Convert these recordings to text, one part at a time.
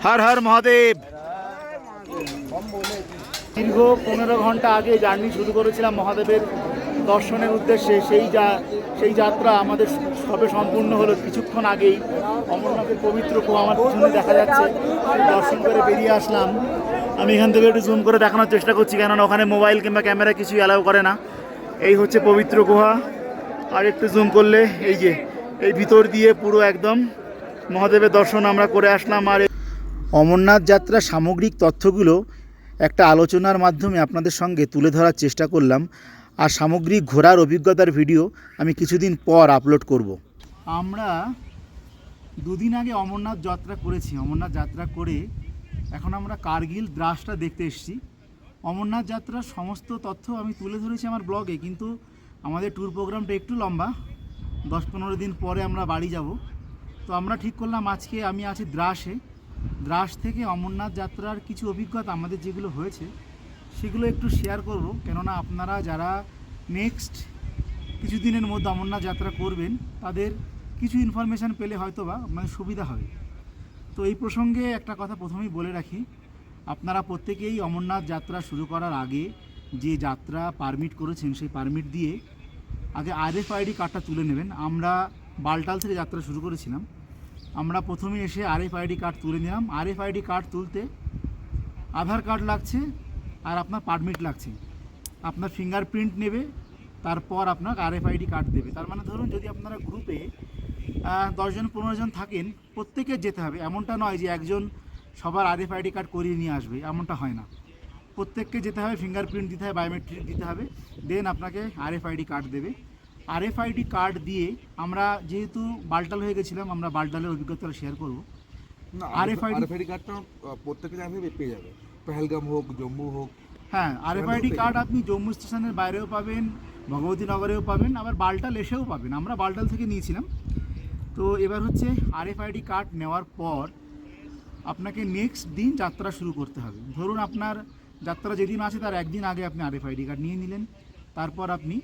হর হর মহাদেব। দীর্ঘ 15 ঘন্টা আগে জার্নি শুরু করেছিলাম মহাদেবের দর্শনের উদ্দেশ্যে। সেই যাত্রা আমাদের সবে সম্পূর্ণ হলো কিছুক্ষণ আগেই। অমরনাথের পবিত্র কুয়া আমার পিছনে দেখা যাচ্ছে, দর্শন করে বেরিয়ে আসলাম। আমি এখান থেকে একটু জুম করে দেখানোর চেষ্টা করছি, কেননা ওখানে মোবাইল কিংবা ক্যামেরা কিছুই অ্যালাউ করে না। এই হচ্ছে পবিত্র গুহা, আর একটু জুম করলে এই যে এই ভিতর দিয়ে পুরো একদম মহাদেবের দর্শন আমরা করে আসলাম। আর অমরনাথ যাত্রার সামগ্রিক তথ্যগুলো একটা আলোচনার মাধ্যমে আপনাদের সঙ্গে তুলে ধরার চেষ্টা করলাম। আর সামগ্রিক ঘোরার অভিজ্ঞতার ভিডিও আমি কিছুদিন পর আপলোড করব। আমরা দুদিন আগে অমরনাথ যাত্রা করেছি। অমরনাথ যাত্রা করে এখন আমরা কার্গিল দ্রাসটা দেখতে এসেছি। অমরনাথ যাত্রার সমস্ত তথ্য আমি তুলে ধরেছি আমার ব্লগে, কিন্তু আমাদের ট্যুর প্রোগ্রামটা একটু লম্বা, 10-15 দিন পরে আমরা বাড়ি যাব। তো আমরা ঠিক করলাম আজকে আমি আছি দ্রাসে। দ্রাস থেকে অমরনাথ যাত্রার কিছু অভিজ্ঞতা আমাদের যেগুলো হয়েছে সেগুলো একটু শেয়ার করব, কেননা আপনারা যারা নেক্সট কিছুদিনের মধ্যে অমরনাথ যাত্রা করবেন তাদের কিছু ইনফরমেশান পেলে হয়তো বা মানে সুবিধা হবে। তো এই প্রসঙ্গে একটা কথা প্রথমেই বলে রাখি, আপনারা প্রত্যেকেই অমরনাথ যাত্রা শুরু করার আগে যে যাত্রা পারমিট করেছেন সেই পারমিট দিয়ে আগে RFID কার্ডটা তুলে নেবেন। আমরা বালটাল থেকে যাত্রা শুরু করেছিলাম, আমরা প্রথমে এসে RFID কার্ড তুলে নিলাম। RFID কার্ড তুলতে আধার কার্ড লাগছে আর আপনার পারমিট লাগছে, আপনার ফিঙ্গারপ্রিন্ট নেবে, তারপর আপনার RFID কার্ড দেবে। তার মানে ধরুন যদি আপনারা গ্রুপে 10-15 জন থাকেন, প্রত্যেকের যেতে হবে। এমনটা নয় যে একজন সবার RFID কার্ড করিয়ে নিয়ে আসবে, এমনটা হয় না। প্রত্যেককে যেতে হবে, ফিঙ্গারপ্রিন্ট দিতে হবে, বায়োমেট্রিক দিতে হবে, দেন আপনাকে RFID কার্ড দেবে। RFID কার্ড দিয়ে আমরা যেহেতু বালটাল হয়ে গেছিলাম, আমরা বালটালের অভিজ্ঞতাটা শেয়ার করব। না, RFID কার্ডটা প্রত্যেকটা জায়গায় পেয়ে যাবে, পেহেলগাম হোক, জম্মু হোক। হ্যাঁ, RFID কার্ড আপনি জম্মু স্টেশনের বাইরেও পাবেন, ভগবতী নগরেও পাবেন, আবার বালটাল এসেও পাবেন। আমরা বালটাল থেকে নিয়েছিলাম। তো এবার হচ্ছে RFID কার্ড নেওয়ার পর আপনাকে নেক্সট দিন যাত্রা শুরু করতে হবে। ধরুন আপনার যাত্রা যেদিন আছে তার একদিন আগে আপনি RFID কার্ড নিয়ে নিলেন, তারপর আপনি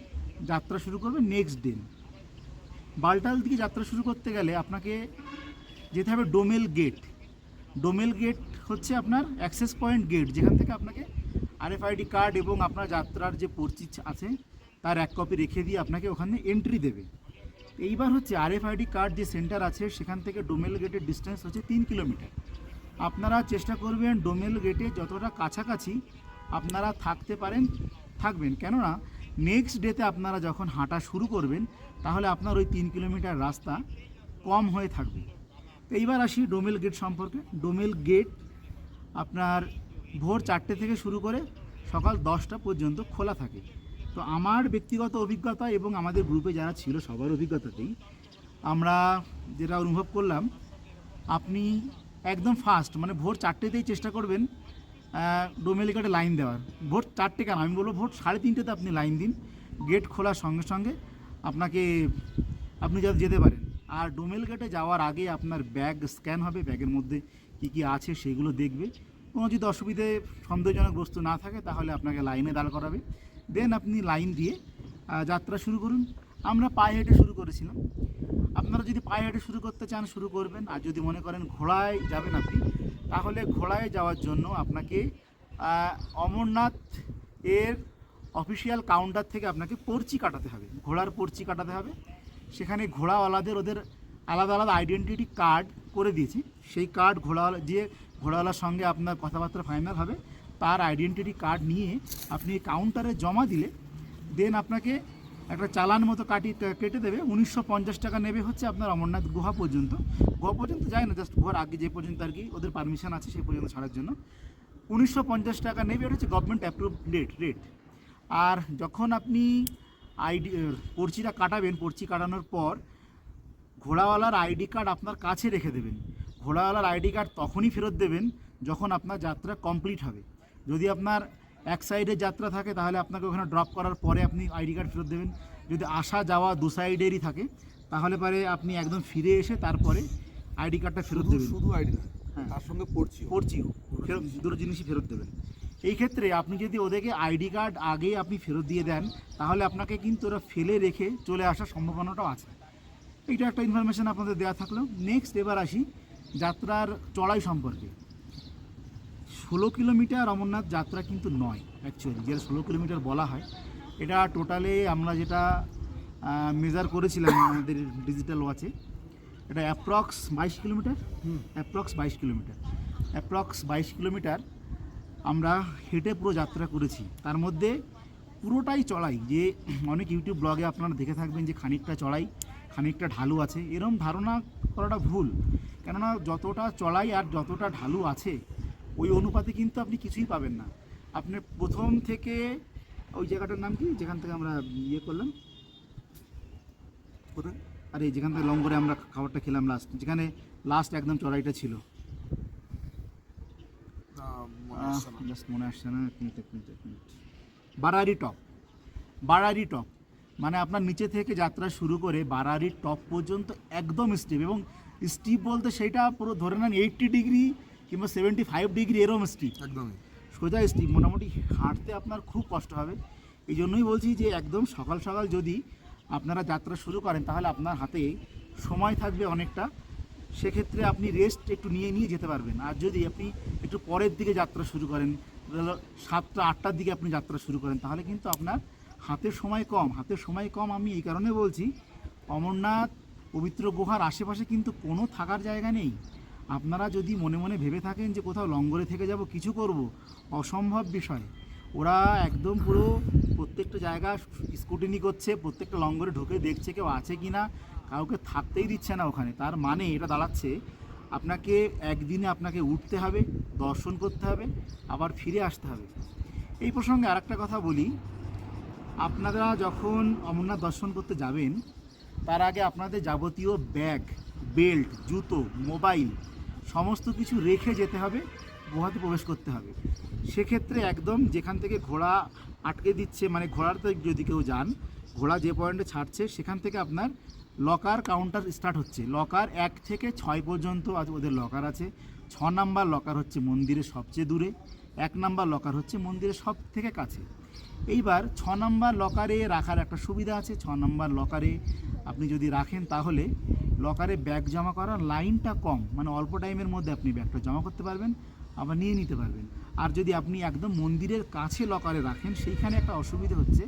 যাত্রা শুরু করবেন নেক্সট দিন। বালটাল থেকে যাত্রা শুরু করতে গেলে আপনাকে যেতে হবে ডোমেল গেট। ডোমেল গেট হচ্ছে আপনার অ্যাক্সেস পয়েন্ট গেট, যেখান থেকে আপনাকে RFID কার্ড এবং আপনার যাত্রার যে পরিচি আছে তার এক কপি রেখে দিয়ে আপনাকে ওখানে এন্ট্রি দেবে। এইবার হচ্ছে RFID কার্ড যে সেন্টার আছে সেখান থেকে ডোমেল গেটের ডিস্টেন্স হচ্ছে 3 কিলোমিটার। আপনারা চেষ্টা করবেন ডোমেল গেটে যতটা কাছাকাছি আপনারা থাকতে পারেন থাকবেন, কেননা নেক্সট ডেতে আপনারা যখন হাঁটা শুরু করবেন তাহলে আপনার ওই 3 কিলোমিটার রাস্তা কম হয়ে থাকবে। এইবার আসি ডোমেল গেট সম্পর্কে। ডোমেল গেট আপনার ভোর 4টে থেকে শুরু করে সকাল 10টা পর্যন্ত খোলা থাকে। তো আমার ব্যক্তিগত অভিজ্ঞতা এবং আমাদের গ্রুপে যারা ছিল সবার অভিজ্ঞতাতেই আমরা যেটা অনুভব করলাম, আপনি একদম ফার্স্ট মানে ভোর 4টেতেই চেষ্টা করবেন ডোমেল গেটে লাইন দেওয়ার। ভোর 4টে কেন, আমি বলবো ভোর 3:30তে আপনি লাইন দিন। গেট খোলার সঙ্গে সঙ্গে আপনি যাতে যেতে পারেন। আর ডোমেল গেটে যাওয়ার আগে আপনার ব্যাগ স্ক্যান হবে, ব্যাগের মধ্যে কী কী আছে সেগুলো দেখবে। কোনো যদি অসুবিধে সন্দেহজনক বস্তু না থাকে তাহলে আপনাকে লাইনে দাঁড় করাবে, দেন আপনি লাইন দিয়ে যাত্রা শুরু করুন। আমরা পায়ে হেঁটে শুরু করেছিলাম। আপনারা যদি পায়ে হেঁটে শুরু করতে চান শুরু করবেন, আর যদি মনে করেন ঘোড়ায় যাবেন আপনি, তাহলে ঘোড়ায় যাওয়ার জন্য আপনাকে অমরনাথ এর অফিসিয়াল কাউন্টার থেকে আপনাকে পর্চি কাটাতে হবে, ঘোড়ার পর্চি কাটাতে হবে। সেখানে ঘোড়াওয়ালাদের ওদের আলাদা আলাদা আইডেন্টিটি কার্ড করে দিয়েছে। সেই কার্ড ঘোড়াওয়ালার সঙ্গে আপনার কথাবার্তা ফাইনাল হবে, তার আইডেন্টিটি কার্ড নিয়ে আপনি কাউন্টারে জমা দিলে দেন আপনাকে একটা চালান মতো কেটে দেবে। 1950 টাকা নেবে হচ্ছে আপনার অমরনাথ গুহা পর্যন্ত যায় না, জাস্ট গুহার আগে যে পর্যন্ত আর কি ওদের পারমিশন আছে সেই পর্যন্ত ছাড়ার জন্য 1950 টাকা নেবে। এটা হচ্ছে গভর্নমেন্ট অ্যাপ্রুভ রেট। আর যখন আপনি পর্চিটা কাটাবেন, পর্চি কাটানোর পর ঘোড়াওয়ালার ID কার্ড আপনার কাছে রেখে দেবেন। ঘোড়াওয়ালার ID কার্ড তখনই ফেরত দেবেন যখন আপনার যাত্রা কমপ্লিট হবে। যদি আপনার এক সাইডে যাত্রা থাকে তাহলে আপনাকে ওখানে ড্রপ করার পরে আপনি ID কার্ড ফেরত দেবেন। যদি আসা যাওয়া দু সাইডেরই থাকে তাহলে পরে আপনি একদম ফিরে এসে তারপরে ID কার্ডটা ফেরত দেবেন। শুধু ID না, হ্যাঁ, তার সঙ্গে পর্চিও ফেরত, দুটো জিনিসই ফেরত দেবেন। এই ক্ষেত্রে আপনি যদি ওদেরকে ID কার্ড আগেই আপনি ফেরত দিয়ে দেন তাহলে আপনাকে কিন্তু ওরা ফেলে রেখে চলে আসার সম্ভাবনাটাও আছে। এইটা একটা ইনফরমেশান আপনাদের দেওয়া থাকলো। নেক্সট এবার আসি যাত্রার চড়াই সম্পর্কে। কিলোমিটার অমরনাথ যাত্রা কিন্তু নয় অ্যাকচুয়ালি, যেটা 16 কিলোমিটার বলা হয়, এটা টোটালে আমরা যেটা মেজার করেছিলাম আমাদের ডিজিটাল ওয়াচে, এটা অ্যাপ্রক্স 22 কিলোমিটার, অ্যাপ্রক্স 22 কিলোমিটার আমরা হেঁটে পুরো যাত্রা করেছি। তার মধ্যে পুরোটাই চড়াই, যে অনেক ইউটিউব ব্লগে আপনারা দেখে থাকবেন যে খানিকটা চড়াই খানিকটা ঢালু আছে, এরম ধারণা করাটা ভুল। কেননা যতটা চড়াই আর যতটা ঢালু আছে ওই অনুপাতে কিন্তু আপনি কিছুই পাবেন না। আপনি প্রথম থেকে ওই জায়গাটার নাম কি, যেখান থেকে আমরা ইয়ে করলাম, কোথায়? আরে যেখান থেকে লঙ্গরে আমরা খাবারটা খেলাম লাস্ট, যেখানে লাস্ট একদম চড়াইটা ছিল, জাস্ট মনে আসছে না, এক মিনিট। বারারি টপ, মানে আপনার নিচে থেকে যাত্রা শুরু করে বারারির টপ পর্যন্ত একদম স্টিপ, এবং স্টিপ বলতে সেইটা পুরো ধরে নেন 80 ডিগ্রি কিংবা 75 ডিগ্রি এরম স্টিপ, একদমই সোজা স্টিপ, মোটামুটি হাঁটতে আপনার খুব কষ্ট হবে। এই জন্যই বলছি যে একদম সকাল সকাল যদি আপনারা যাত্রা শুরু করেন তাহলে আপনার হাতে সময় থাকবে অনেকটা, সেক্ষেত্রে আপনি রেস্ট একটু নিয়ে যেতে পারবেন। আর যদি আপনি একটু পরের দিকে যাত্রা শুরু করেন, 7টা-8টার দিকে আপনি যাত্রা শুরু করেন, তাহলে কিন্তু আপনার হাতের সময় কম। আমি এই কারণে বলছি, অমরনাথ পবিত্র গুহার আশেপাশে কিন্তু কোনো থাকার জায়গা নেই। আপনারা যদি মনে মনে ভেবে থাকেন যে কোথাও লঙ্গরে থেকে যাব, কিছু করব, অসম্ভব বিষয়। ওরা একদম পুরো প্রত্যেকটা জায়গা স্কুটিনি করছে, প্রত্যেকটা লঙ্গরে ঢুকে দেখছে কেউ আছে কি না, কাউকে থাকতেই দিচ্ছে না ওখানে। তার মানে এটা দাঁড়াচ্ছে আপনাকে একদিনে আপনাকে উঠতে হবে, দর্শন করতে হবে, আবার ফিরে আসতে হবে। এই প্রসঙ্গে আরেকটা কথা বলি, আপনারা যখন অমরনাথ দর্শন করতে যাবেন তার আগে আপনাদের যাবতীয় ব্যাগ, বেল্ট, জুতো, মোবাইল সমস্ত কিছু রেখে যেতে হবে, গুহাতে প্রবেশ করতে হবে। সেক্ষেত্রে একদম যেখান থেকে ঘোড়া আটকে দিচ্ছে, মানে ঘোড়াতে যদি কেউ যান, ঘোড়া যে পয়েন্টে ছাড়ছে সেখান থেকে আপনার লকার কাউন্টার স্টার্ট হচ্ছে। লকার 1 থেকে 6 পর্যন্ত আজ ওদের লকার আছে। 6 নাম্বার লকার হচ্ছে মন্দিরের সবচেয়ে দূরে, 1 নাম্বার লকার হচ্ছে মন্দিরের সব থেকে কাছে। এইবার 6 নাম্বার লকারে রাখার একটা সুবিধা আছে। 6 নাম্বার লকারে আপনি যদি রাখেন তাহলে লকারে ব্যাগ জমা করার লাইনটা কম, মানে অল্প টাইমের মধ্যে আপনি ব্যাগটা জমা করতে পারবেন, আবার নিয়ে নিতে পারবেন। আর যদি আপনি একদম মন্দিরের কাছে লকারে রাখেন, সেইখানে একটা অসুবিধা হচ্ছে,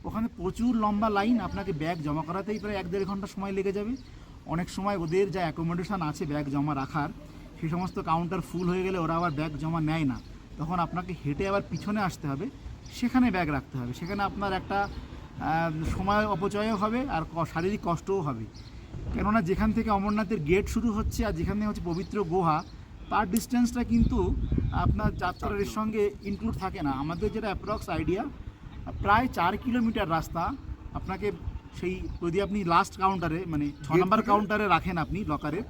ওখানে প্রচুর লম্বা লাইন, আপনাকে ব্যাগ জমা করাতেই প্রায় 1-1.5 ঘন্টা সময় লেগে যাবে। অনেক সময় ওদের যা অ্যাকোমোডেশন আছে ব্যাগ জমা রাখার, সেই সমস্ত কাউন্টার ফুল হয়ে গেলে ওরা আবার ব্যাগ জমা নেয় না, তখন আপনাকে হেঁটে আবার পিছনে আসতে হবে, সেখানে ব্যাগ রাখতে হবে। সেখানে আপনার একটা সময় অপচয়ও হবে আর শারীরিক কষ্টও হবে। কেননা যেখান থেকে অমরনাথের গেট শুরু হচ্ছে আর যেখানে হচ্ছে পবিত্র গুহা, তার ডিস্টেন্সটা কিন্তু আপনার যাত্রার সঙ্গে ইনক্লুড থাকে না। আমাদের যেটা অ্যাপ্রক্স আইডিয়া, প্রায় 4 কিলোমিটার রাস্তা আপনাকে, সেই যদি আপনি লাস্ট কাউন্টারে মানে 6 নম্বর কাউন্টারে রাখেন আপনি লকারে,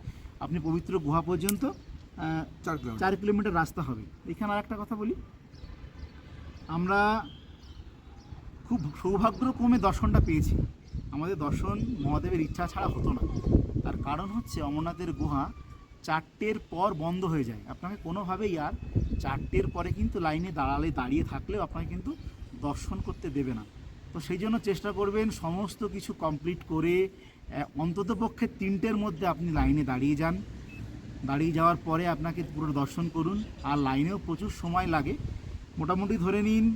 আপনি পবিত্র গুহা পর্যন্ত 4 কিলোমিটার রাস্তা হবে। এখানে আর একটা কথা বলি, আমরা খুব সৌভাগ্যক্রমে দর্শনটা পেয়েছি। আমাদের দর্শন মহাদেবের ইচ্ছা ছাড়া হতো না। তার কারণ হচ্ছে অমরনাথের গুহা 4টের পর বন্ধ হয়ে যায়। আপনাকে কোনোভাবেই আর 4টের পরে কিন্তু লাইনে দাঁড়িয়ে থাকলেও আপনাকে কিন্তু দর্শন করতে দেবে না। তো সেই জন্য চেষ্টা করবেন সমস্ত কিছু কমপ্লিট করে অন্ততপক্ষে 3টের মধ্যে আপনি লাইনে দাঁড়িয়ে যান। দাঁড়িয়ে যাওয়ার পরে আপনাকে পুরো দর্শন করুন। আর লাইনেও প্রচুর সময় লাগে, মোটামুটি ধরে নিন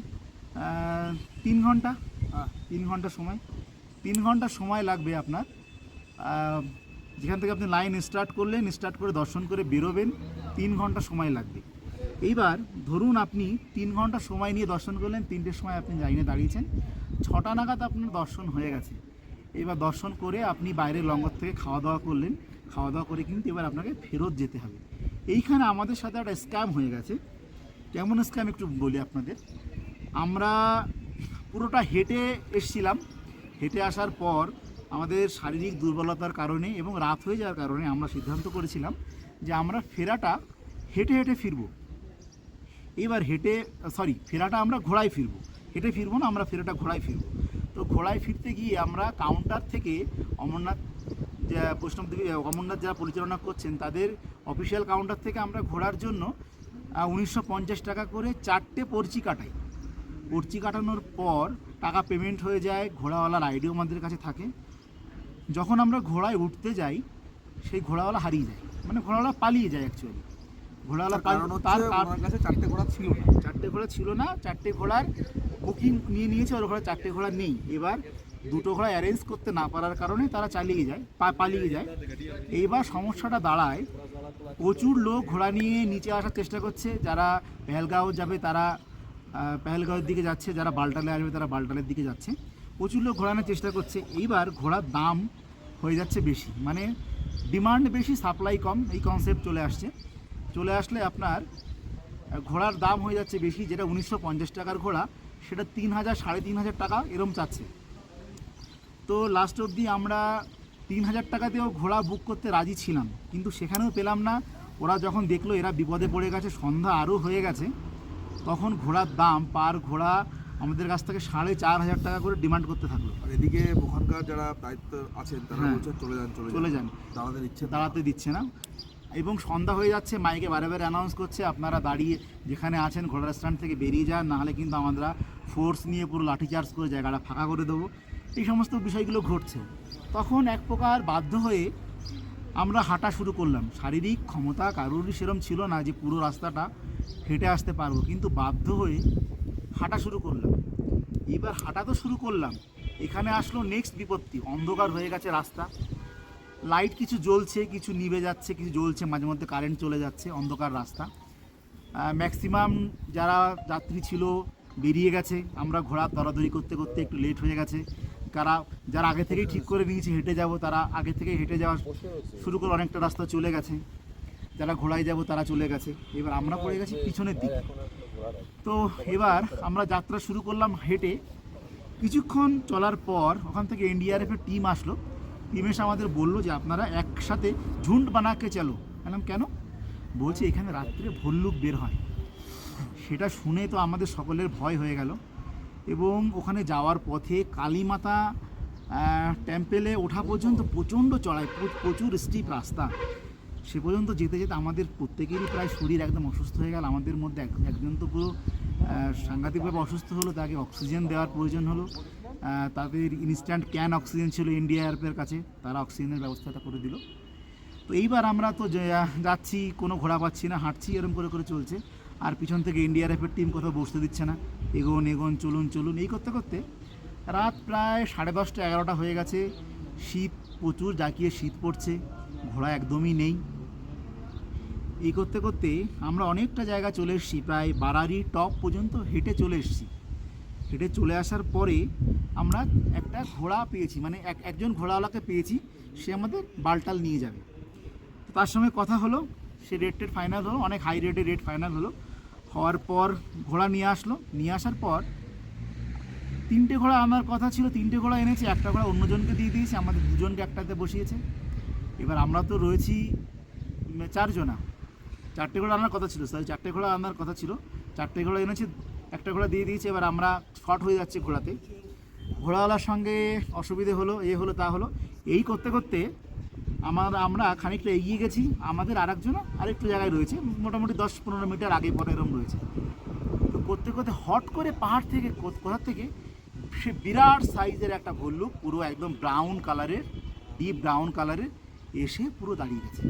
3 ঘন্টা, 3 ঘন্টা সময় লাগবে আপনার। যেখান থেকে আপনি লাইন স্টার্ট করে দর্শন করে বেরোবেন, 3 ঘন্টা সময় লাগবে। এইবার ধরুন আপনি 3 ঘন্টা সময় নিয়ে দর্শন করলেন, 3টের সময় আপনি লাইনে দাঁড়িয়েছেন, 6টা নাগাদ আপনার দর্শন হয়ে গেছে। এবার দর্শন করে আপনি বাইরের লঙ্গর থেকে খাওয়া দাওয়া করলেন, খাওয়া দাওয়া করে কিন্তু এবার আপনাকে ফেরত যেতে হবে। এইখানে আমাদের সাথে একটা স্ক্যাম হয়ে গেছে। কেমন স্ক্যাম একটু বলি আপনাদের। আমরা পুরোটা হেঁটে এসেছিলাম, হেঁটে আসার পর আমাদের শারীরিক দুর্বলতার কারণে এবং রাত হয়ে যাওয়ার কারণে আমরা সিদ্ধান্ত করেছিলাম যে আমরা ফেরাটা হেঁটে ফিরবো। এবার ফেরাটা আমরা ঘোড়ায় ফিরবো, হেঁটে ফিরবো না, আমরা ফেরাটা ঘোড়ায় ফিরবো। তো ঘোড়ায় ফিরতে গিয়ে আমরা কাউন্টার থেকে অমরনাথ বৈষ্ণবদেবী অমরনাথ যারা পরিচালনা করছেন তাদের অফিসিয়াল কাউন্টার থেকে আমরা ঘোড়ার জন্য 1950 টাকা করে 4টে পর্চি কাটাই। পর্চি কাটানোর পর টাকা পেমেন্ট হয়ে যায়, ঘোড়াওয়ালার আইডিও আমাদের কাছে থাকে। যখন আমরা ঘোড়ায় উঠতে যাই, সেই ঘোড়াওয়ালা হারিয়ে যায়, মানে ঘোড়াওয়ালা পালিয়ে যায় অ্যাকচুয়ালি। ঘোড়াওয়ালা কারণ হচ্ছে ওনার কাছে 4টে ঘোড়া ছিল না। 4টে ঘোড়া ছিল না, 4টে ঘোড়ার বুকিং নিয়ে নিয়েছে, ওর ঘোড়া 4টে ঘোড়া নেই। এবার 2টো ঘোড়া অ্যারেঞ্জ করতে না পারার কারণে তারা পালিয়ে যায়। এইবার সমস্যাটা দাঁড়ায়, প্রচুর লোক ঘোড়া নিয়ে নিচে আসার চেষ্টা করছে। যারা পেহেলগাঁও যাবে তারা পেহেলগাঁওয়ের দিকে যাচ্ছে, যারা বালটালে আসবে তারা বালটালের দিকে যাচ্ছে। প্রচুর লোক ঘোড়া নেওয়ার চেষ্টা করছে। এইবার ঘোড়ার দাম হয়ে যাচ্ছে বেশি, মানে ডিমান্ড বেশি সাপ্লাই কম, এই কনসেপ্ট চলে আসলে আপনার ঘোড়ার দাম হয়ে যাচ্ছে বেশি। যেটা 1950 টাকার ঘোড়া সেটা 3000 3,500 টাকা এরম চাচ্ছে। তো লাস্ট অবধি আমরা 3000 টাকাতেও ঘোড়া বুক করতে রাজি ছিলাম, কিন্তু সেখানেও পেলাম না। ওরা যখন দেখলো এরা বিপদে পড়ে গেছে, সন্ধ্যা আরও হয়ে গেছে, তখন ঘোড়ার দাম পার ঘোড়া আমাদের কাছ থেকে 4,500 টাকা করে ডিমান্ড করতে থাকলো। আর এদিকে ওখানকার যারা দায়িত্ব আছেন তারা বলছে চলে যান, দাঁড়াতে দিচ্ছে না। এবং সন্ধ্যা হয়ে যাচ্ছে, মাইকে বারে বারে অ্যানাউন্স করছে আপনারা দাঁড়িয়ে যেখানে আছেন ঘোড়ার স্ট্যান্ড থেকে বেরিয়ে যান, নাহলে কিন্তু আমরা ফোর্স নিয়ে পুরো লাঠিচার্জ করে জায়গাটা ফাঁকা করে দেবো। এই সমস্ত বিষয়গুলো ঘটছে। তখন এক প্রকার বাধ্য হয়ে আমরা হাঁটা শুরু করলাম। শারীরিক ক্ষমতা কারোরই সেরম ছিল না যে পুরো রাস্তাটা হেঁটে আসতে পারবো, কিন্তু বাধ্য হয়ে হাঁটা শুরু করলাম। এবার হাঁটা তো শুরু করলাম, এখানে আসলো নেক্সট বিপত্তি। অন্ধকার হয়ে গেছে রাস্তা, লাইট কিছু জ্বলছে, কিছু নিভে যাচ্ছে, কিছু জ্বলছে, মাঝে মধ্যে কারেন্ট চলে যাচ্ছে, অন্ধকার রাস্তা। ম্যাক্সিমাম যারা যাত্রী ছিল বেরিয়ে গেছে। আমরা ঘোড়া দরাদরি করতে করতে একটু লেট হয়ে গেছে। যারা আগে থেকেই ঠিক করে নিয়েছে হেঁটে যাব, তারা আগে থেকেই হেঁটে যাওয়া শুরু করে অনেকটা রাস্তা চলে গেছে। যারা ঘোড়ায় যাব তারা চলে গেছে। এবার আমরা পড়ে গেছি পিছনের দিকে। তো এবার আমরা যাত্রা শুরু করলাম হেঁটে। কিছুক্ষণ চলার পর ওখান থেকে এনডিআরএফের টিম আসলো। টিম এসে আমাদের বললো যে আপনারা একসাথে ঝুন্ড বানাকে চলো। বললাম কেন? বলছে এখানে রাত্রে ভল্লুক বের হয়। সেটা শুনে তো আমাদের সকলের ভয় হয়ে গেল। এবং ওখানে যাওয়ার পথে কালীমাতা টেম্পেলে ওঠা পর্যন্ত প্রচণ্ড চড়াই, প্রচুর স্টিপ রাস্তা। সে পর্যন্ত যেতে যেতে আমাদের প্রত্যেকেরই প্রায় শরীর একদম অসুস্থ হয়ে গেল। আমাদের মধ্যে একজন তো পুরো সাংঘাতিকভাবে অসুস্থ হলো, তাকে অক্সিজেন দেওয়ার প্রয়োজন হলো। তাদের ইনস্ট্যান্ট ক্যান অক্সিজেন ছিল এনডিআরএফের কাছে, তারা অক্সিজেনের ব্যবস্থাটা করে দিল। তো এইবার আমরা তো যাচ্ছি, কোনো ঘোড়া পাচ্ছি না, হাঁটছি, এরম করে করে চলছে। আর পিছন থেকে এনডিআরএফের টিম কোথাও বসতে দিচ্ছে না, এগোন চলুন। এই করতে করতে রাত প্রায় 10:30 11টা হয়ে গেছে। শীত প্রচুর জাঁকিয়ে শীত পড়ছে, ঘোড়া একদমই নেই। এই করতে করতে আমরা অনেকটা জায়গা চলে এসেছি, প্রায় বারারি টপ পর্যন্ত হেঁটে চলে এসেছি। হেঁটে চলে আসার পরে আমরা একটা ঘোড়া পেয়েছি, মানে একজন ঘোড়াওয়ালাকে পেয়েছি, সে আমাদের বালটাল নিয়ে যাবে। তো তার সঙ্গে কথা হলো, সে রেটের ফাইনাল হলো, অনেক হাই রেটের রেট ফাইনাল হলো। হওয়ার পর ঘোড়া নিয়ে আসলো। নিয়ে আসার পর 3টে ঘোড়া আনার কথা ছিল, 3টে ঘোড়া এনেছে, একটা ঘোড়া অন্যজনকে দিয়ে দিয়েছে, আমাদের দুজনকে একটাতে বসিয়েছে। এবার আমরা তো রয়েছি 4 জনা। 4টে ঘোড়া আনার কথা ছিল, 4টে ঘোড়া আনার কথা ছিল, 4টে ঘোড়া এনেছে, একটা ঘোড়া দিয়ে দিয়েছে। এবার আমরা শর্ট হয়ে যাচ্ছি ঘোড়াতে। ঘোড়াওয়ালার সঙ্গে অসুবিধে হলো, তা হলো। এই করতে করতে আমরা খানিকটা এগিয়ে গেছি। আমাদের আরেকটু জায়গায় রয়েছে, মোটামুটি 10-15 মিটার আগে পরে এরম রয়েছে। তো করতে করতে হট করে পাহাড় থেকে কোথা থেকে সে বিরাট সাইজের একটা ভল্লুক, পুরো একদম ব্রাউন কালারের, ডিপ ব্রাউন কালারের, এসে পুরো দাঁড়িয়ে গেছে।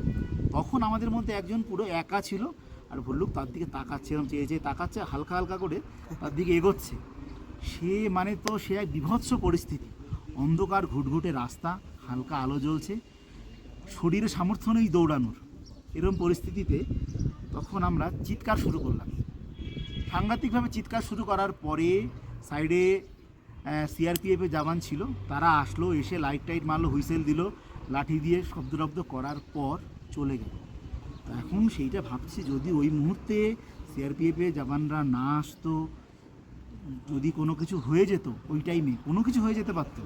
তখন আমাদের মধ্যে একজন পুরো একা ছিল, আর ভল্লুক তার দিকে তাকাচ্ছে, এরকম চেয়ে তাকাচ্ছে, হালকা হালকা করে তার দিকে এগোচ্ছে। সে এক বিভৎস পরিস্থিতি। অন্ধকার ঘুটঘুটে রাস্তা, হালকা আলো জ্বলছে, শরীরে সামর্থ্য নেই দৌড়ানোর। এরকম পরিস্থিতিতে তখন আমরা চিৎকার শুরু করলাম। সাংঘাতিকভাবে চিৎকার শুরু করার পরে সাইডে সিআরপিএফের জওয়ান ছিল, তারা আসলো, এসে লাইট টাইট মারলো, হুইসেল দিল, লাঠি দিয়ে শব্দ করার পর চলে গেল। তো এখন সেইটা ভাবছি, যদি ওই মুহূর্তে সিআরপিএফের জওয়ানরা না আসতো, যদি কোনো কিছু হয়ে যেত, ওই টাইমে কোনো কিছু হয়ে যেতে পারতো।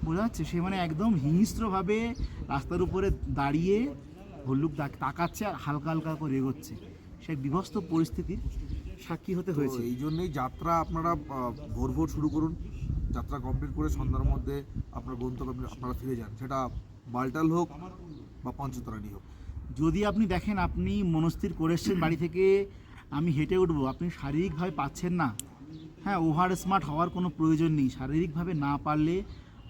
বোঝা যাচ্ছে, সে মানে একদম হিংস্রভাবে রাস্তার উপরে দাঁড়িয়ে ভল্লুক তাকাচ্ছে আর হালকা হালকা করে এগোচ্ছে। সে এক বিভৎস পরিস্থিতির সাক্ষী হতে হয়েছে। এই জন্যই যাত্রা আপনারা ভোর শুরু করুন, যাত্রা কমপ্লিট করে সন্ধ্যার মধ্যে আপনার গন্তব্যে আপনারা ফিরে যান, সেটা বালটাল হোক বা পঞ্চতরানি হোক। যদি আপনি দেখেন আপনি মনস্থির করে এসছেন বাড়ি থেকে আমি হেঁটে উঠবো, আপনি শারীরিকভাবে পাচ্ছেন না, হ্যাঁ, ওভার স্মার্ট হওয়ার কোনো প্রয়োজন নেই। শারীরিকভাবে না পারলে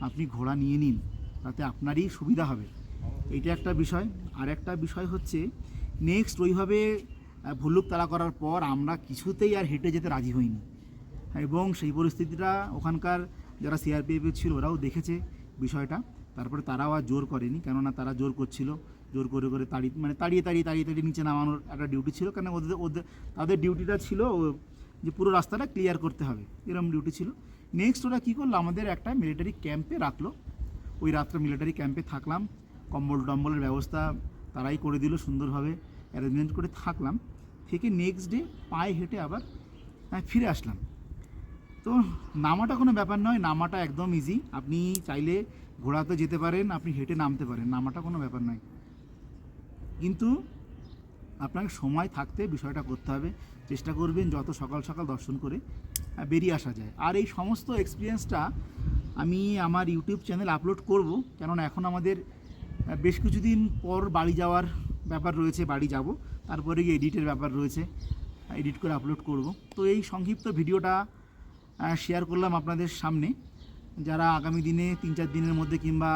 আপনি ঘোড়া নিয়ে নিন, তাতে আপনারই সুবিধা হবে। এইটা একটা বিষয়। আর একটা বিষয় হচ্ছে, নেক্সট ওইভাবে ভল্লুক তাড়া করার পর আমরা কিছুতেই আর হেঁটে যেতে রাজি হইনি, এবং সেই পরিস্থিতিটা ওখানকার যারা সিআরপিএফের ছিল ওরাও দেখেছে বিষয়টা। তারপরে তারাও আর জোর করেনি, কেননা তারা জোর করছিল, জোর করে করে তাড়িয়ে নিচে নামানোর একটা ডিউটি ছিল, কারণ ওদের তাদের ডিউটিটা ছিল যে পুরো রাস্তাটা ক্লিয়ার করতে হবে, এরকম ডিউটি ছিল। নেক্সট ওরা কী করলো, আমাদের একটা মিলিটারি ক্যাম্পে রাখলো। ওই রাতটা মিলিটারি ক্যাম্পে থাকলাম, কম্বল টম্বলের ব্যবস্থা তারাই করে দিল, সুন্দরভাবে অ্যারেঞ্জমেন্ট করে থাকলাম। থেকে নেক্সট ডে পায়ে হেঁটে আবার ফিরে আসলাম। তো নামাটা কোনো ব্যাপার নয়, নামাটা একদম ইজি। আপনি চাইলে ঘোড়াতে যেতে পারেন, আপনি হেঁটে নামতে পারেন, নামাটা কোনো ব্যাপার নয়। কিন্তু আপনাকে সময় থাকতে বিষয়টা করতে হবে, চেষ্টা করবেন যত সকাল সকাল দর্শন করে বেরিয়ে আসা যায়। আর এই সমস্ত এক্সপিরিয়েন্সটা আমি আমার ইউটিউব চ্যানেল আপলোড করব, কেননা এখন আমাদের বেশ কিছুদিন পর বাড়ি যাওয়ার ব্যাপার রয়েছে, বাড়ি যাব, তারপরে গিয়ে এডিটের ব্যাপার রয়েছে, এডিট করে আপলোড করব। তো এই সংক্ষিপ্ত ভিডিওটা শেয়ার করলাম আপনাদের সামনে। যারা আগামী দিনে 3-4 দিনের মধ্যে কিংবা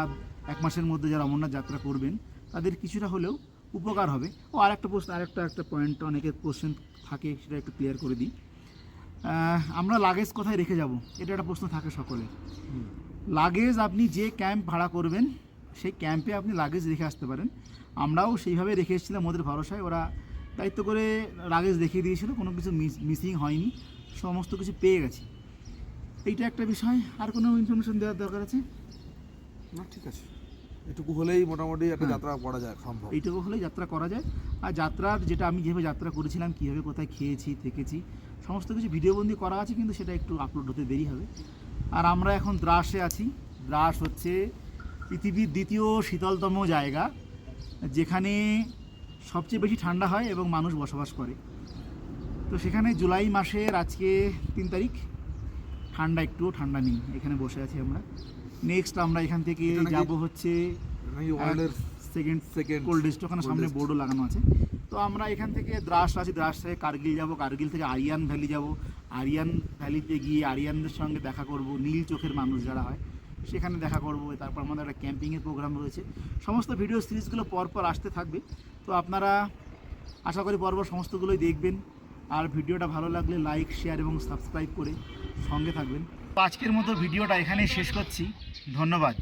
1 মাসের মধ্যে যারা অমরনাথ যাত্রা করবেন তাদের কিছুটা হলেও উপকার হবে। ও আরেকটা পয়েন্ট অনেকের কোশ্চেন থাকে, সেটা একটু ক্লিয়ার করে দিই। আমরা লাগেজ কোথায় রেখে যাব, এটা একটা প্রশ্ন থাকে সকলের। লাগেজ আপনি যে ক্যাম্প ভাড়া করবেন সেই ক্যাম্পে আপনি লাগেজ রেখে আসতে পারেন। আমরাও সেইভাবে রেখে এসেছিলাম, ওদের ভরসায়। ওরা দায়িত্ব করে লাগেজ রেখে দিয়েছিল, কোনো কিছু মিসিং হয়নি, সমস্ত কিছু পেয়ে গেছি। এইটা একটা বিষয়। আর কোনো ইনফরমেশন দেওয়ার দরকার আছে? না, ঠিক আছে, এটুকু হলেই মোটামুটি একটা যাত্রা করা যায়, সম্ভব। এইটুকু হলেই যাত্রা করা যায়। আর যাত্রার যেটা আমি যেভাবে যাত্রা করেছিলাম, কীভাবে কোথায় খেয়েছি থেকেছি সমস্ত কিছু ভিডিওবন্দি করা আছে, কিন্তু সেটা একটু আপলোড হতে দেরি হবে। আর আমরা এখন দ্রাসে আছি। দ্রাস হচ্ছে পৃথিবীর দ্বিতীয় শীতলতম জায়গা, যেখানে সবচেয়ে বেশি ঠান্ডা হয় এবং মানুষ বসবাস করে। তো সেখানে জুলাই মাসের আজকে 3 তারিখ, ঠান্ডা একটুও ঠান্ডা নেই। এখানে বসে আছি আমরা। নেক্সট আমরা এখান থেকে যাব হচ্ছে সেকেন্ড কোল্ডেস্ট, ওখানে সামনে বোর্ডও লাগানো আছে। তো আমরা এখান থেকে দ্রাস আছি, দ্রাস থেকে কার্গিল যাব, কার্গিল থেকে আরিয়ান ভ্যালি যাব। আরিয়ান ভ্যালিতে গিয়ে আরিয়ানদের সঙ্গে দেখা করব, নীল চোখের মানুষ যারা হয় সেখানে দেখা করব। তারপর আমাদের একটা ক্যাম্পিংয়ের প্রোগ্রাম রয়েছে। সমস্ত ভিডিও সিরিজগুলো পরপর আসতে থাকবে। তো আপনারা আশা করি পরপর সমস্তগুলোই দেখবেন। আর ভিডিওটা ভালো লাগলে লাইক, শেয়ার এবং সাবস্ক্রাইব করে সঙ্গে থাকবেন। তো আজকের মতো ভিডিওটা এখানেই শেষ করছি। ধন্যবাদ।